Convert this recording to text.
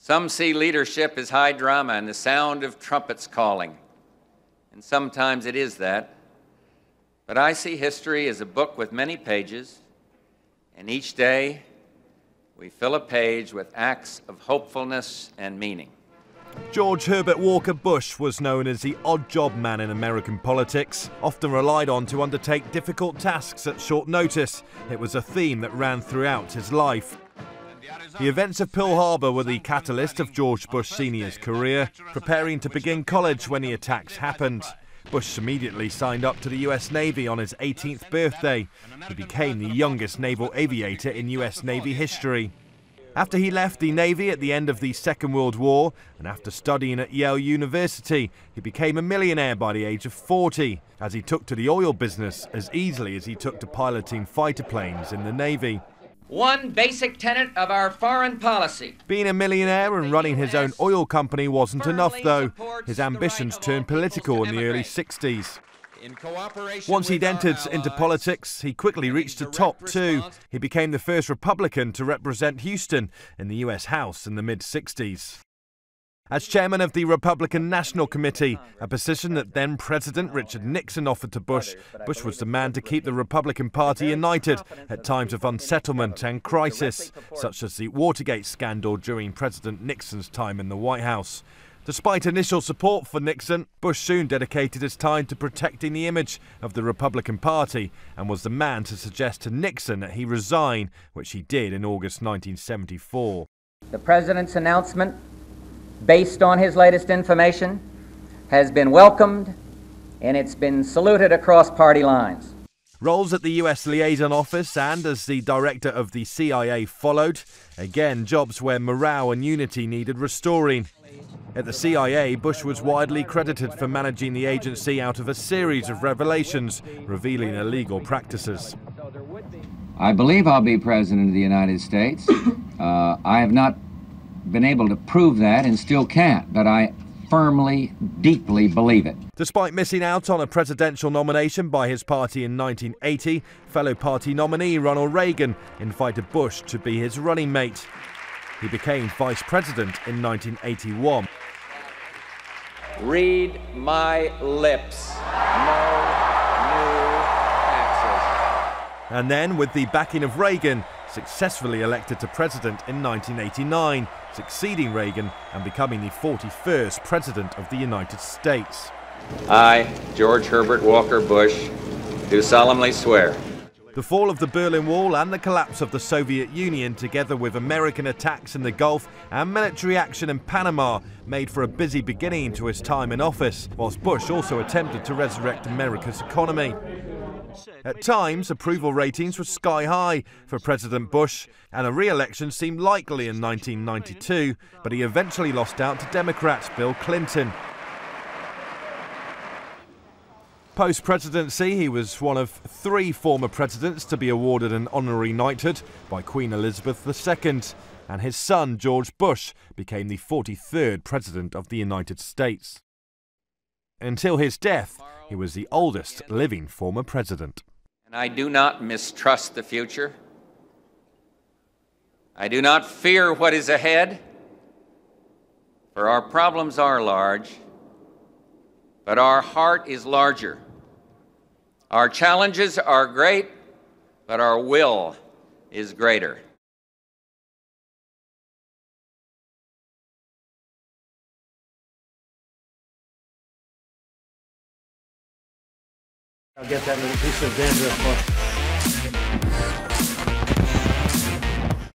Some see leadership as high drama and the sound of trumpets calling, and sometimes it is that. But I see history as a book with many pages, and each day we fill a page with acts of hopefulness and meaning. George Herbert Walker Bush was known as the odd job man in American politics, often relied on to undertake difficult tasks at short notice. It was a theme that ran throughout his life. The events of Pearl Harbor were the catalyst of George Bush Sr.'s career, preparing to begin college when the attacks happened. Bush immediately signed up to the US Navy on his 18th birthday. He became the youngest naval aviator in US Navy history. After he left the Navy at the end of the Second World War, and after studying at Yale University, he became a millionaire by the age of 40, as he took to the oil business as easily as he took to piloting fighter planes in the Navy. One basic tenet of our foreign policy. Being a millionaire and running his own oil company wasn't enough, though. His ambitions turned political in the early 60s. Once he'd entered into politics, he quickly reached the top too. He became the first Republican to represent Houston in the US House in the mid-60s. As chairman of the Republican National Committee, a position that then President Richard Nixon offered to Bush, Bush was the man to keep the Republican Party united at times of unsettlement and crisis, such as the Watergate scandal during President Nixon's time in the White House. Despite initial support for Nixon, Bush soon dedicated his time to protecting the image of the Republican Party and was the man to suggest to Nixon that he resign, which he did in August 1974. The President's announcement, based on his latest information, has been welcomed and it's been saluted across party lines. Roles at the US Liaison Office and as the director of the CIA followed. Again, jobs where morale and unity needed restoring. At the CIA, Bush was widely credited for managing the agency out of a series of revelations revealing illegal practices. I believe I'll be President of the United States. I have not been able to prove that and still can't, but I firmly, deeply believe it. Despite missing out on a presidential nomination by his party in 1980, fellow party nominee Ronald Reagan invited Bush to be his running mate. He became vice president in 1981. Read my lips. No new taxes. And then, with the backing of Reagan, successfully elected to president in 1989, succeeding Reagan and becoming the 41st President of the United States. I, George Herbert Walker Bush, do solemnly swear. The fall of the Berlin Wall and the collapse of the Soviet Union, together with American attacks in the Gulf and military action in Panama, made for a busy beginning to his time in office, whilst Bush also attempted to resurrect America's economy. At times, approval ratings were sky high for President Bush, and a re-election seemed likely in 1992, but he eventually lost out to Democrat Bill Clinton. Post-presidency, he was one of 3 former presidents to be awarded an honorary knighthood by Queen Elizabeth II, and his son, George Bush, became the 43rd President of the United States. Until his death, he was the oldest living former president. And I do not mistrust the future. I do not fear what is ahead, for our problems are large, but our heart is larger. Our challenges are great, but our will is greater. I'll get that little piece of dandruff.